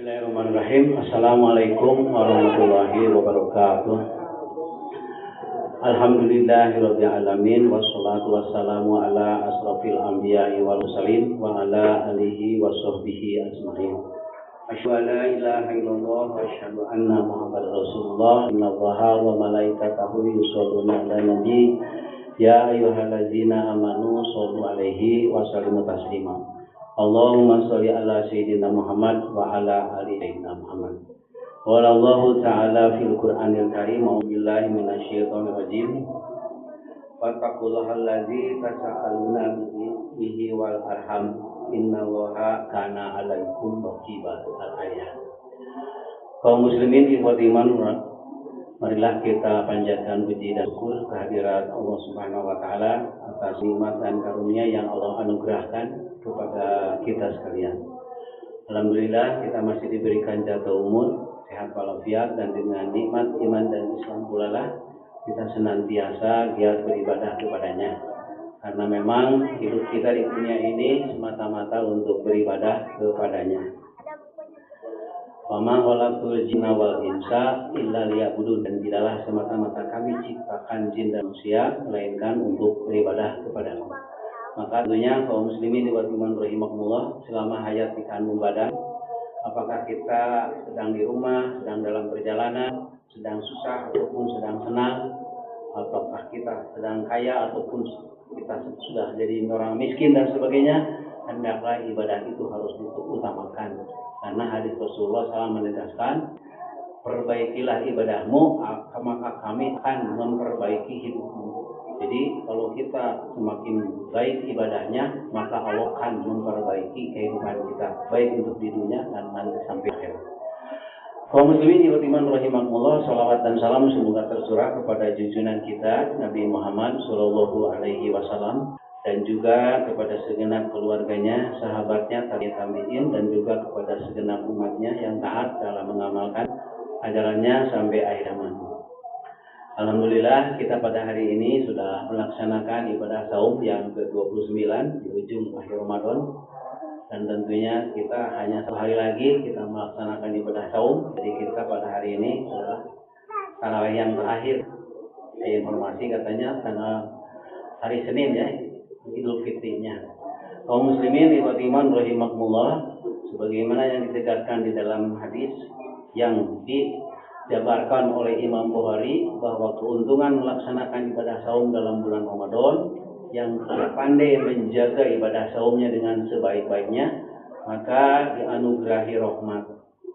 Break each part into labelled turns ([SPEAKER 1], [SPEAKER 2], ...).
[SPEAKER 1] Bismillahirrahmanirrahim. Assalamualaikum warahmatullahi wabarakatuh. Alhamdulillahirabbil alamin wassalatu wassalamu ala asrofil anbiya'i wal mursalin wa ala alihi washabbihi ajmain. Asyhadu an la ilaha illallah wa asyhadu anna Muhammadar Rasulullah. Innallaha wa malaikatahu yusholluna 'alan nabi. Ya ayyuhallazina amanu shollu 'alaihi wa sallimu taslima. Allahumma sholli ala sayyidina Muhammad wa ala ali sayyidina Muhammad. Wallahu ta'ala fil Qur'anil Karim. A'udzubillahi minasyaitonir rajim. Wattaqullaha allazi tasaaluna bihi wal arham. Innallaha kana 'alaikum raqiba. Al-ayat. Kaum muslimin ikhwati iman, marilah kita panjatkan puji dan syukur kehadirat Allah Subhanahu wa taala atas nikmat dan karunia yang Allah anugerahkan kepada kita sekalian. Alhamdulillah kita masih diberikan jatuh umur, sehat walafiat, dan dengan nikmat iman dan Islam pula lah kita senantiasa giat beribadah kepadanya. Karena memang hidup kita di dunia ini semata-mata untuk beribadah kepadanya. Wa ma khalaqtul jinna wal insa illa liya'budun, dan tidaklah semata-mata kami ciptakan jin dan manusia melainkan untuk beribadah kepadamu. Maka tentunya kaum muslimin wa iman rahimakumullah, selama hayat di kandung badan, apakah kita sedang di rumah, sedang dalam perjalanan, sedang susah ataupun sedang senang, apakah kita sedang kaya ataupun kita sudah jadi orang miskin dan sebagainya, hendaklah ibadah itu harus diutamakan. Karena hadis Rasulullah SAW menegaskan, perbaikilah ibadahmu, maka kami akan memperbaiki hidupmu. Jadi kalau kita semakin baik ibadahnya, maka Allah akan memperbaiki kehidupan kita, baik untuk di dunia dan nanti sampai akhir. Kaum muslimin wa iman rahimakumullah, salawat dan salam semoga tercurah kepada junjungan kita Nabi Muhammad sallallahu alaihi wasallam, dan juga kepada segenap keluarganya, sahabatnya, tabi'in, dan juga kepada segenap umatnya yang taat dalam mengamalkan ajarannya sampai akhir zaman. Alhamdulillah kita pada hari ini sudah melaksanakan ibadah saum yang ke-29 di ujung akhir Ramadan, dan tentunya kita hanya satu hari lagi kita melaksanakan ibadah saum. Jadi kita pada hari ini adalah tarawih yang terakhir. Ada informasi katanya tanggal hari Senin ya, Idul Fitrinya. Kaum muslimin ikhwati iman rahimakumullah, sebagaimana yang ditegaskan di dalam hadis yang dijabarkan oleh Imam Bukhari, bahwa keuntungan melaksanakan ibadah saum dalam bulan Ramadan, yang pandai menjaga ibadah saumnya dengan sebaik-baiknya, maka dianugerahi rahmat.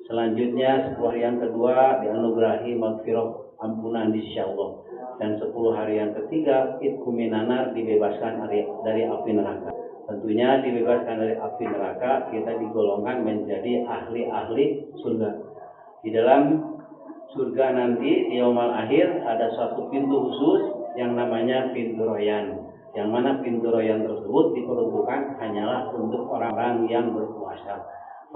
[SPEAKER 1] Selanjutnya 10 hari yang kedua dianugerahi maghfirah, ampunan di sisi Allah. Dan 10 hari yang ketiga itqu minan nar, dibebaskan dari api neraka. Tentunya dibebaskan dari api neraka, kita digolongkan menjadi ahli-ahli surga. Di dalam surga nanti di yaumul akhir ada suatu pintu khusus yang namanya pintu royan, yang mana pintu royan tersebut diperuntukkan hanyalah untuk orang-orang yang berpuasa.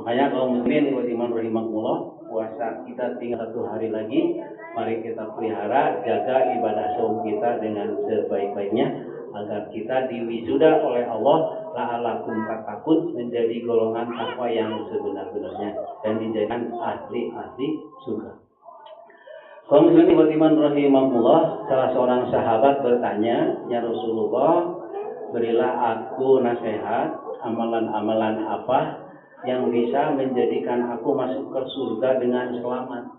[SPEAKER 1] Makanya kaum muslimin wa iman rahimakumullah, puasa kita tinggal 1 hari lagi, mari kita pelihara, jaga ibadah saum kita dengan sebaik-baiknya, agar kita diwisuda oleh Allah la'allakum tattaqun, menjadi golongan takwa yang sebenar-benarnya dan dijadikan ahli-ahli surga. Kaum muslimin wa iman rahimakumullah, salah seorang sahabat bertanya, "Ya Rasulullah, berilah aku nasihat, amalan-amalan apa yang bisa menjadikan aku masuk ke surga dengan selamat?"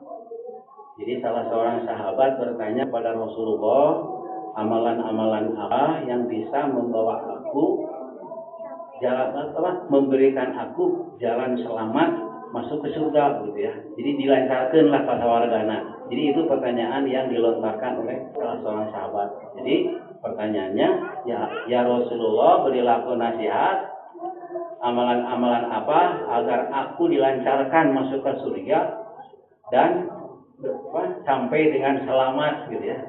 [SPEAKER 1] Jadi salah seorang sahabat bertanya pada Rasulullah, amalan-amalan apa yang bisa membawa aku memberikan aku jalan selamat masuk ke surga, gitu ya. Jadi dilancarkanlah pasawargana. Jadi itu pertanyaan yang dilontarkan oleh salah seorang sahabat. Jadi pertanyaannya, ya Rasulullah, berilah aku nasihat, amalan-amalan apa agar aku dilancarkan masuk ke surga dan sampai dengan selamat, gitu ya.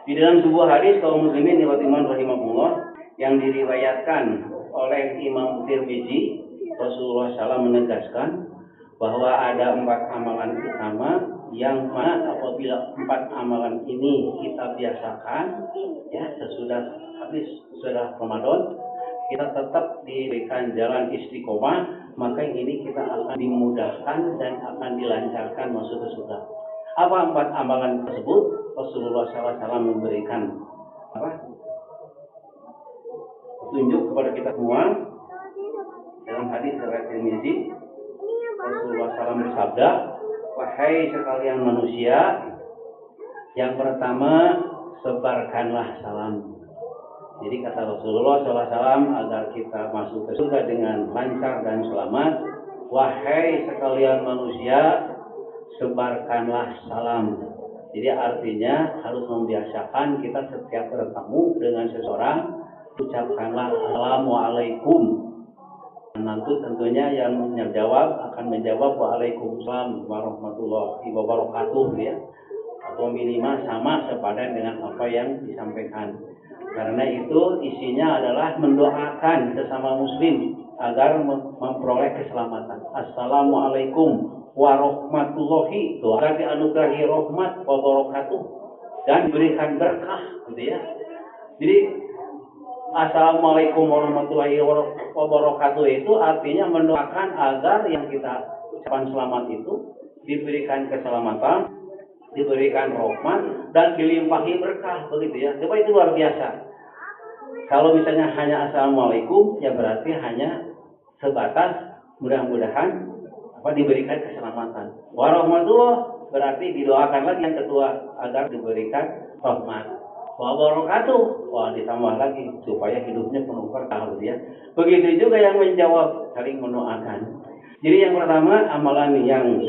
[SPEAKER 1] Di dalam sebuah hadis kaum muslimin iman rahimakumullah yang diriwayatkan oleh Imam Tirmizi, Rasulullah SAW menegaskan bahwa ada 4 amalan utama yang mana apabila 4 amalan ini kita biasakan ya sesudah Ramadan, kita tetap diberikan jalan istiqomah, maka ini kita akan dimudahkan dan akan dilancarkan masuk ke surga. Apa 4 amalan tersebut? Rasulullah SAW memberikan petunjuk kepada kita semua dalam hadis riwayat Tirmizi. Rasulullah SAW bersabda, wahai sekalian manusia, yang pertama sebarkanlah salam. Jadi kata Rasulullah SAW, agar kita masuk ke surga dengan lancar dan selamat, wahai sekalian manusia, sebarkanlah salam. Jadi artinya harus membiasakan kita setiap bertemu dengan seseorang, ucapkanlah assalamualaikum. Nanti tentunya yang menjawab akan menjawab waalaikumsalam warahmatullahi wabarakatuh, ya, atau minimal sama sepadan dengan apa yang disampaikan. Karena itu isinya adalah mendoakan sesama muslim agar memperoleh keselamatan. Assalamualaikum warahmatullahi, doa dianugerahi rahmat wa barakatuh dan diberikan berkah, gitu ya. Jadi assalamualaikum warahmatullahi wabarakatuh itu artinya mendoakan agar yang kita ucapkan selamat itu diberikan keselamatan, diberikan rahmat dan dilimpahi berkah, begitu ya. Coba itu luar biasa. Kalau misalnya hanya assalamualaikum, ya berarti hanya sebatas mudah-mudahan diberikan keselamatan. Warahmatullah berarti didoakan lagi yang kedua agar diberikan rahmat. Wabarakatuh, ditambah lagi supaya hidupnya penuh berkah, ya. Begitu juga yang menjawab saling mendoakan. Jadi yang pertama amalan yang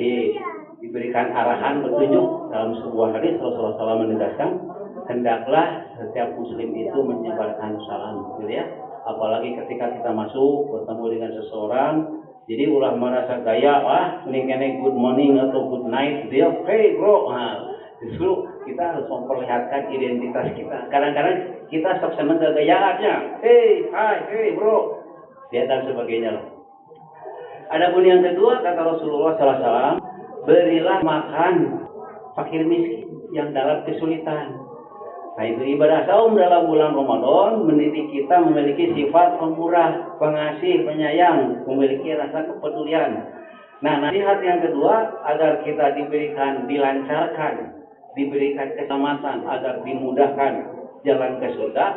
[SPEAKER 1] diberikan arahan petunjuk dalam sebuah hadis, Rasulullah SAW menegaskan hendaklah setiap muslim itu menyebarkan salam, gitu ya. Apalagi ketika kita masuk bertemu dengan seseorang, jadi ulah merasa gaya, mending good morning atau good night, dia hey bro, justru kita harus memperlihatkan identitas kita. Kadang-kadang kita sok seneng kegayaannya, hey, hi, hey bro, dia dan sebagainya lah. Adapun yang kedua kata Rasulullah SAW, berilah makan fakir miskin yang dalam kesulitan. Nah itu ibadah saum dalam bulan Ramadan mendidik kita memiliki sifat pemurah, pengasih, penyayang, memiliki rasa kepedulian. Nah nasihat yang kedua agar kita diberikan dilancarkan, diberikan keselamatan, agar dimudahkan jalan ke surga.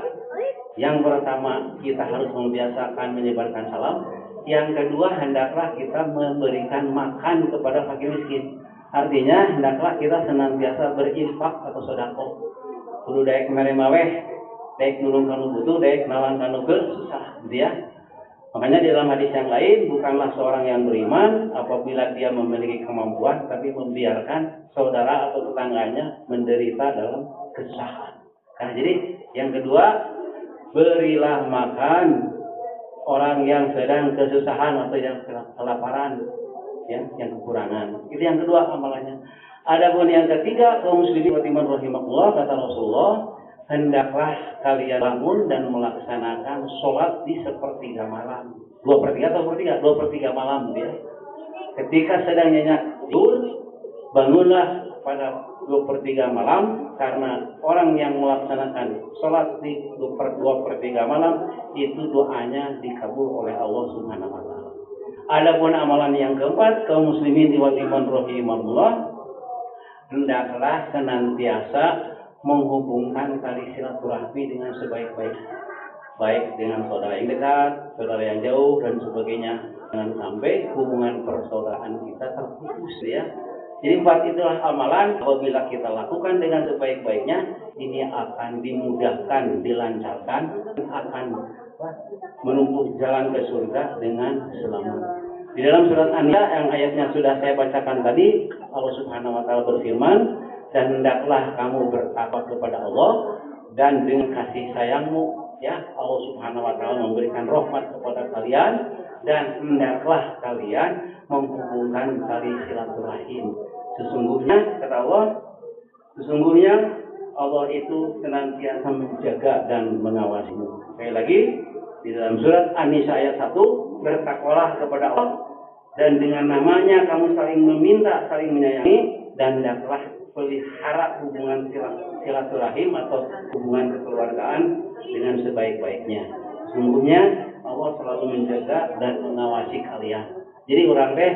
[SPEAKER 1] Yang pertama kita harus membiasakan menyebarkan salam. Yang kedua hendaklah kita memberikan makan kepada fakir miskin. Artinya hendaklah kita senantiasa berinfak atau sedekah. Kudu daek meremaweh, daek nulung kanu butuh, daek nawan kanu susah, gitu ya. Makanya di dalam hadis yang lain, bukanlah seorang yang beriman apabila dia memiliki kemampuan tapi membiarkan saudara atau tetangganya menderita dalam kesusahan. Nah, jadi yang kedua, berilah makan orang yang sedang kesusahan atau yang kelaparan, ya, yang kekurangan. Itu yang kedua amalannya. Adapun yang ketiga, kaum muslimin rahimakumullah, kata Rasulullah, hendaklah kalian bangun dan melaksanakan sholat di sepertiga malam. 2/3 atau 2/3? 2/3 malam, ya. Ketika sedang nyenyak tidur, bangunlah pada 2/3 malam, karena orang yang melaksanakan sholat di 2/3 malam itu doanya dikabul oleh Allah Subhanahu wa taala. Adapun amalan yang keempat, kaum muslimin rahimahumullah, hendaklah senantiasa menghubungkan tali silaturahmi dengan sebaik-baiknya, baik dengan saudara yang dekat, saudara yang jauh dan sebagainya, jangan sampai hubungan persaudaraan kita terputus, ya. Jadi 4 itulah amalan apabila kita lakukan dengan sebaik-baiknya, ini akan dimudahkan, dilancarkan, akan menempuh jalan ke surga dengan selamat. Di dalam surat An-Nisa yang ayatnya sudah saya bacakan tadi, Allah Subhanahu wa taala berfirman, dan hendaklah kamu bertakwa kepada Allah dan dengan kasih sayangmu, ya, Allah Subhanahu wa taala memberikan rahmat kepada kalian, dan hendaklah kalian menghubungkan tali silaturahim. Sesungguhnya kata Allah, sesungguhnya Allah itu senantiasa menjaga dan mengawasimu. Sekali lagi di dalam surat An-Nisa ayat 1, bertakwalah kepada Allah dan dengan namanya kamu saling meminta, saling menyayangi, dan hendaklah pelihara hubungan silaturahim atau hubungan kekeluargaan dengan sebaik-baiknya. Sesungguhnya Allah selalu menjaga dan mengawasi kalian. Jadi orang teh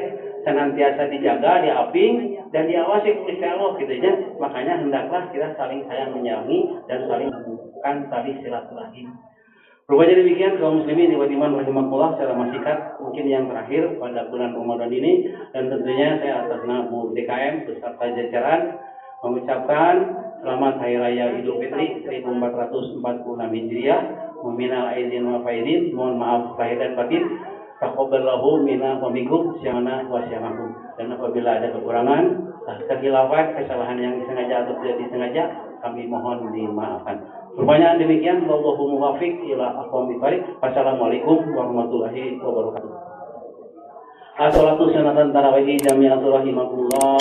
[SPEAKER 1] senantiasa dijaga, diaping dan diawasi oleh Allah gitu ya. Makanya hendaklah kita saling sayang menyayangi dan saling membuka tali silaturahim. Rupanya demikian kaum muslimin wa iman rahimakumullah secara singkat mungkin yang terakhir pada bulan Ramadan ini, dan tentunya saya atas nama DKM beserta jajaran mengucapkan selamat Hari Raya Idul Fitri 1446 Hijriah. Minal aidin wal faizin, mohon maaf lahir dan batin. Taqabbalallahu minna wa minkum syamana wa syamakum. Dan apabila ada kekurangan, kekhilafan, kesalahan yang disengaja atau tidak disengaja, kami mohon dimaafkan. Rupanya demikian, wallahu muwaffiq ila aqwamit thoriq. Wassalamualaikum warahmatullahi wabarakatuh. As-salatu sunatan tarawih jami'atul rahimakumullah.